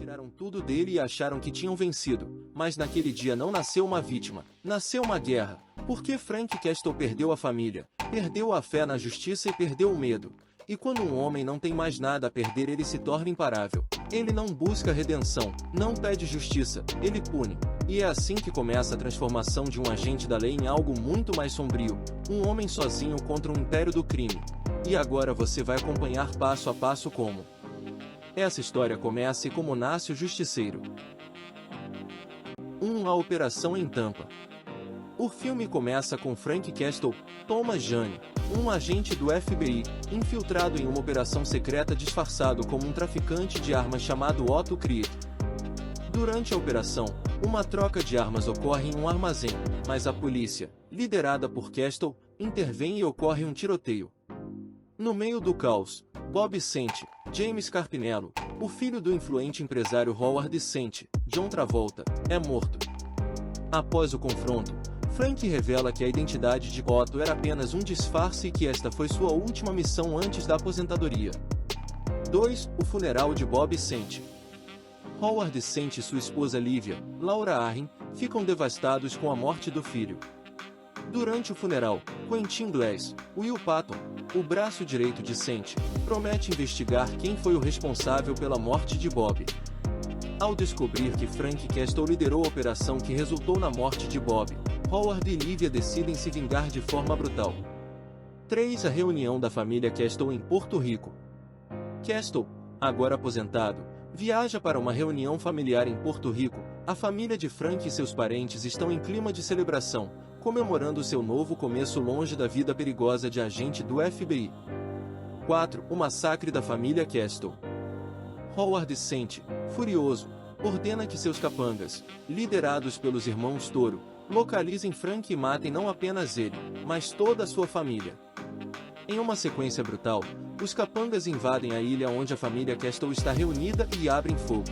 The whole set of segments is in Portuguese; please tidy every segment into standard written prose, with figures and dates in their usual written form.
tiraram tudo dele e acharam que tinham vencido, mas naquele dia não nasceu uma vítima, nasceu uma guerra, porque Frank Castle perdeu a família, perdeu a fé na justiça e perdeu o medo. E quando um homem não tem mais nada a perder, ele se torna imparável. Ele não busca redenção, não pede justiça, ele pune. E é assim que começa a transformação de um agente da lei em algo muito mais sombrio, um homem sozinho contra um império do crime. E agora você vai acompanhar passo a passo como essa história começa e como nasce o Justiceiro. 1. A Operação em Tampa. O filme começa com Frank Castle, Thomas Jane, um agente do FBI, infiltrado em uma operação secreta disfarçado como um traficante de armas chamado Otto Krieg. Durante a operação, uma troca de armas ocorre em um armazém, mas a polícia, liderada por Castle, intervém e ocorre um tiroteio. No meio do caos, Bob sente, James Carpinello, o filho do influente empresário Howard sente, John Travolta, é morto. Após o confronto, Frank revela que a identidade de Otto era apenas um disfarce e que esta foi sua última missão antes da aposentadoria. 2. O funeral de Bob sente. Howard sente e sua esposa Livia, Laura Arryn, ficam devastados com a morte do filho. Durante o funeral, Quentin Glass, Will Patton, o braço direito de Sente, promete investigar quem foi o responsável pela morte de Bob. Ao descobrir que Frank Castle liderou a operação que resultou na morte de Bob, Howard e Livia decidem se vingar de forma brutal. 3. A reunião da família Castle em Porto Rico. Castle, agora aposentado, viaja para uma reunião familiar em Porto Rico. A família de Frank e seus parentes estão em clima de celebração, comemorando seu novo começo longe da vida perigosa de agente do FBI. 4. O massacre da família Castle. Howard sente, furioso, ordena que seus capangas, liderados pelos irmãos Toro, localizem Frank e matem não apenas ele, mas toda a sua família. Em uma sequência brutal, os capangas invadem a ilha onde a família Castle está reunida e abrem fogo.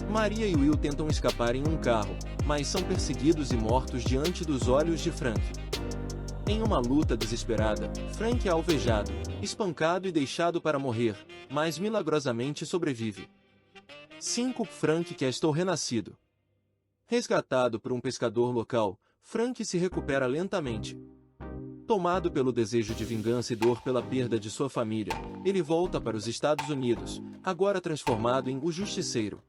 Maria e Will tentam escapar em um carro, mas são perseguidos e mortos diante dos olhos de Frank. Em uma luta desesperada, Frank é alvejado, espancado e deixado para morrer, mas milagrosamente sobrevive. 5. Frank Castle renascido. Resgatado por um pescador local, Frank se recupera lentamente. Tomado pelo desejo de vingança e dor pela perda de sua família, ele volta para os Estados Unidos, agora transformado em o Justiceiro.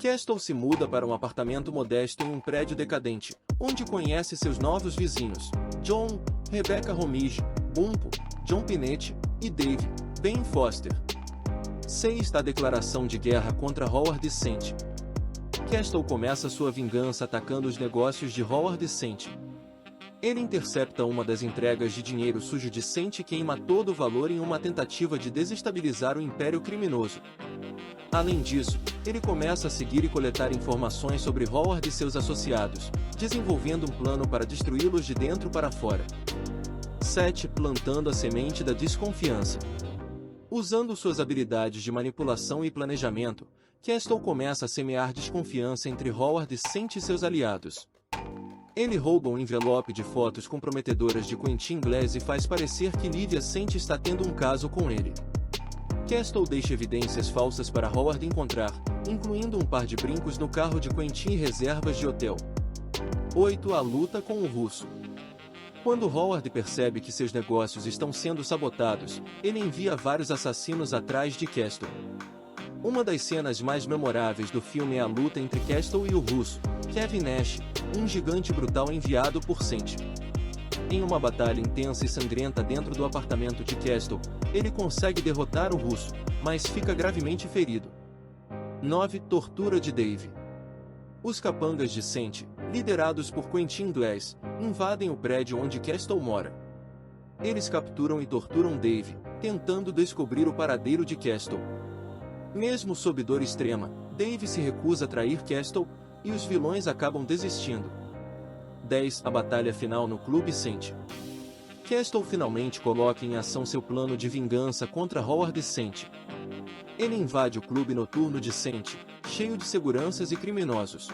Castle se muda para um apartamento modesto em um prédio decadente, onde conhece seus novos vizinhos, John, Rebecca Romige, Bumpo, John Pinetti e Dave, Ben Foster. 6. A declaração de guerra contra Howard Sente. Castle começa sua vingança atacando os negócios de Howard Sente. Ele intercepta uma das entregas de dinheiro sujo de Sente e queima todo o valor em uma tentativa de desestabilizar o império criminoso. Além disso, ele começa a seguir e coletar informações sobre Howard e seus associados, desenvolvendo um plano para destruí-los de dentro para fora. 7. Plantando a semente da desconfiança. Usando suas habilidades de manipulação e planejamento, Castle começa a semear desconfiança entre Howard Sente e seus aliados. Ele rouba um envelope de fotos comprometedoras de Quentin Glass e faz parecer que Livia Sente está tendo um caso com ele. Castle deixa evidências falsas para Howard encontrar, incluindo um par de brincos no carro de Quentin e reservas de hotel. 8. A luta com o russo. Quando Howard percebe que seus negócios estão sendo sabotados, ele envia vários assassinos atrás de Castle. Uma das cenas mais memoráveis do filme é a luta entre Castle e o russo, Kevin Nash, um gigante brutal enviado por Sente. Em uma batalha intensa e sangrenta dentro do apartamento de Castle, ele consegue derrotar o russo, mas fica gravemente ferido. 9. Tortura de Dave. Os capangas de Sente, liderados por Quentin Glass, invadem o prédio onde Castle mora. Eles capturam e torturam Dave, tentando descobrir o paradeiro de Castle. Mesmo sob dor extrema, Dave se recusa a trair Castle, e os vilões acabam desistindo. 10. A batalha final no Clube Sente. Castle finalmente coloca em ação seu plano de vingança contra Howard Sente. Ele invade o clube noturno de Sente, cheio de seguranças e criminosos.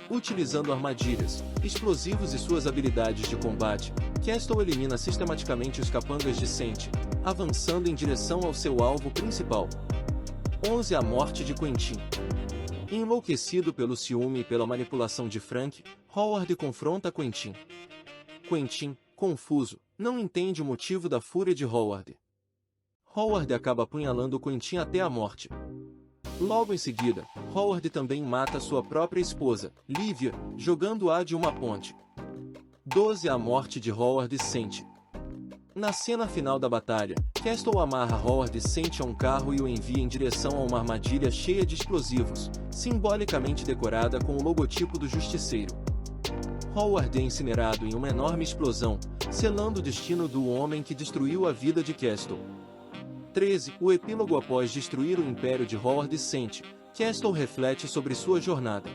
Utilizando armadilhas, explosivos e suas habilidades de combate, Castle elimina sistematicamente os capangas de Sente, avançando em direção ao seu alvo principal. 11 A morte de Quentin. Enlouquecido pelo ciúme e pela manipulação de Frank, Howard confronta Quentin. Quentin, confuso, não entende o motivo da fúria de Howard. Howard acaba apunhalando Quentin até a morte. Logo em seguida, Howard também mata sua própria esposa, Livia, jogando-a de uma ponte. 12 A morte de Howard Sente. Na cena final da batalha, Castle amarra Howard Sente a um carro e o envia em direção a uma armadilha cheia de explosivos, simbolicamente decorada com o logotipo do Justiceiro. Howard é incinerado em uma enorme explosão, selando o destino do homem que destruiu a vida de Castle. 13 O epílogo. Após destruir o império de Howard Sente, Castle reflete sobre sua jornada.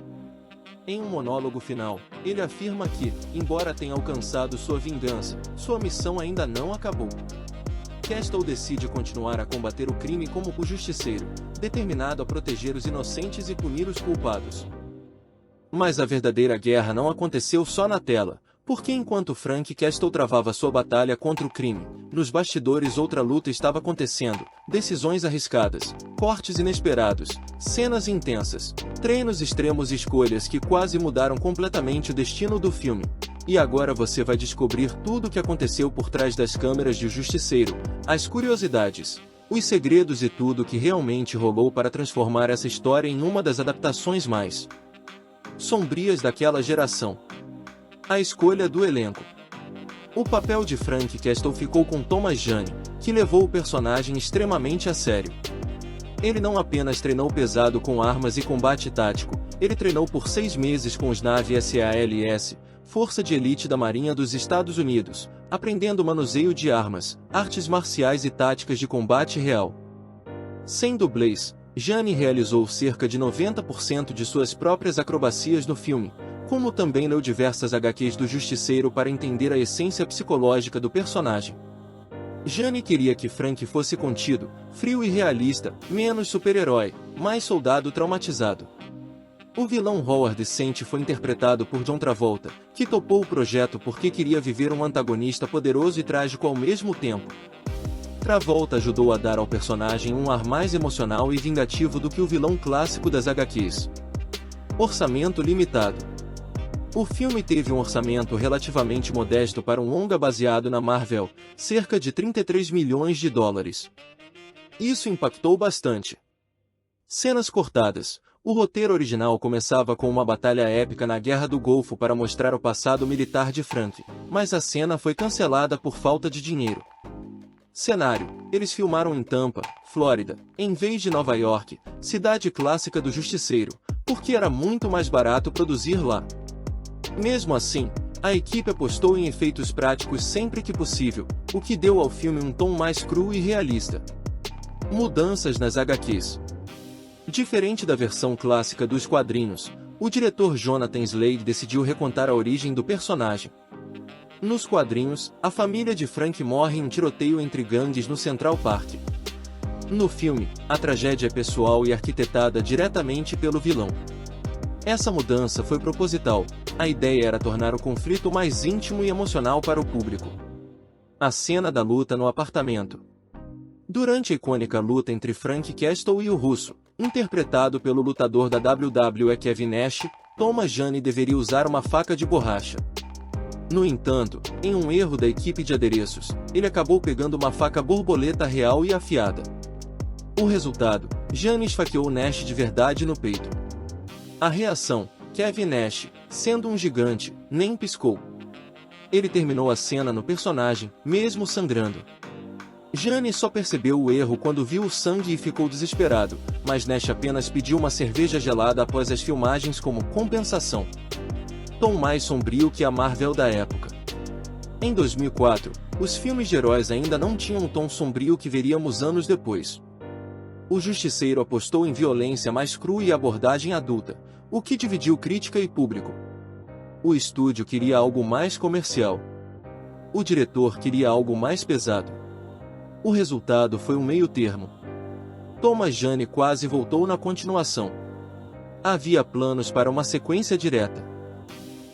Em um monólogo final, ele afirma que, embora tenha alcançado sua vingança, sua missão ainda não acabou. Castle decide continuar a combater o crime como o Justiceiro, determinado a proteger os inocentes e punir os culpados. Mas a verdadeira guerra não aconteceu só na tela, porque enquanto Frank Castle travava sua batalha contra o crime, nos bastidores outra luta estava acontecendo, decisões arriscadas, cortes inesperados, cenas intensas, treinos extremos e escolhas que quase mudaram completamente o destino do filme. E agora você vai descobrir tudo o que aconteceu por trás das câmeras de O Justiceiro, as curiosidades, os segredos e tudo o que realmente rolou para transformar essa história em uma das adaptações mais sombrias daquela geração. A escolha do elenco. O papel de Frank Castle ficou com Thomas Jane, que levou o personagem extremamente a sério. Ele não apenas treinou pesado com armas e combate tático, ele treinou por 6 meses com os Navy SALS, Força de Elite da Marinha dos Estados Unidos, aprendendo manuseio de armas, artes marciais e táticas de combate real. Sem dublês, Jane realizou cerca de 90% de suas próprias acrobacias no filme, como também leu diversas HQs do Justiceiro para entender a essência psicológica do personagem. Jane queria que Frank fosse contido, frio e realista, menos super-herói, mais soldado traumatizado. O vilão Howard Sente foi interpretado por John Travolta, que topou o projeto porque queria viver um antagonista poderoso e trágico ao mesmo tempo. Travolta ajudou a dar ao personagem um ar mais emocional e vingativo do que o vilão clássico das HQs. Orçamento limitado. O filme teve um orçamento relativamente modesto para um longa baseado na Marvel, cerca de 33 milhões de dólares. Isso impactou bastante. Cenas cortadas. O roteiro original começava com uma batalha épica na Guerra do Golfo para mostrar o passado militar de Frank, mas a cena foi cancelada por falta de dinheiro. Cenário. Eles filmaram em Tampa, Flórida, em vez de Nova York, cidade clássica do Justiceiro, porque era muito mais barato produzir lá. Mesmo assim, a equipe apostou em efeitos práticos sempre que possível, o que deu ao filme um tom mais cru e realista. Mudanças nas HQs. Diferente da versão clássica dos quadrinhos, o diretor Jonathan Slade decidiu recontar a origem do personagem. Nos quadrinhos, a família de Frank morre em um tiroteio entre gangues no Central Park. No filme, a tragédia é pessoal e arquitetada diretamente pelo vilão. Essa mudança foi proposital, a ideia era tornar o conflito mais íntimo e emocional para o público. A cena da luta no apartamento. Durante a icônica luta entre Frank Castle e o Russo, interpretado pelo lutador da WWE Kevin Nash, Thomas Jane deveria usar uma faca de borracha. No entanto, em um erro da equipe de adereços, ele acabou pegando uma faca borboleta real e afiada. O resultado, Jane esfaqueou Nash de verdade no peito. A reação, Kevin Nash, sendo um gigante, nem piscou. Ele terminou a cena no personagem, mesmo sangrando. Jane só percebeu o erro quando viu o sangue e ficou desesperado, mas Nash apenas pediu uma cerveja gelada após as filmagens como compensação. Tom mais sombrio que a Marvel da época. Em 2004, os filmes de heróis ainda não tinham o tom sombrio que veríamos anos depois. O Justiceiro apostou em violência mais crua e abordagem adulta, o que dividiu crítica e público. O estúdio queria algo mais comercial. O diretor queria algo mais pesado. O resultado foi um meio-termo. Thomas Jane quase voltou na continuação. Havia planos para uma sequência direta.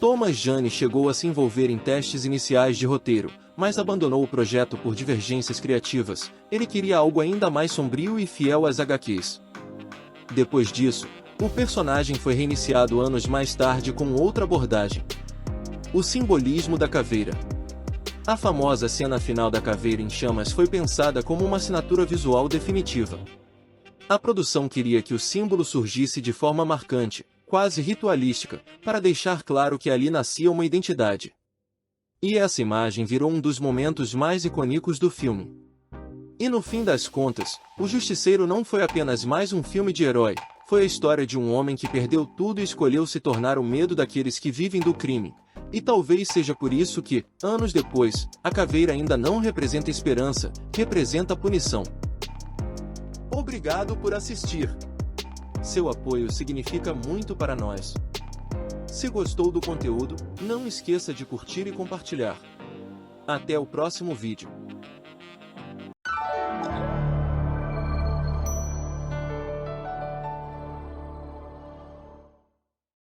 Thomas Jane chegou a se envolver em testes iniciais de roteiro, mas abandonou o projeto por divergências criativas. Ele queria algo ainda mais sombrio e fiel às HQs. Depois disso, o personagem foi reiniciado anos mais tarde com outra abordagem. O simbolismo da caveira. A famosa cena final da caveira em chamas foi pensada como uma assinatura visual definitiva. A produção queria que o símbolo surgisse de forma marcante, quase ritualística, para deixar claro que ali nascia uma identidade. E essa imagem virou um dos momentos mais icônicos do filme. E no fim das contas, O Justiceiro não foi apenas mais um filme de herói, foi a história de um homem que perdeu tudo e escolheu se tornar o medo daqueles que vivem do crime. E talvez seja por isso que, anos depois, a caveira ainda não representa esperança, representa punição. Obrigado por assistir. Seu apoio significa muito para nós. Se gostou do conteúdo, não esqueça de curtir e compartilhar. Até o próximo vídeo.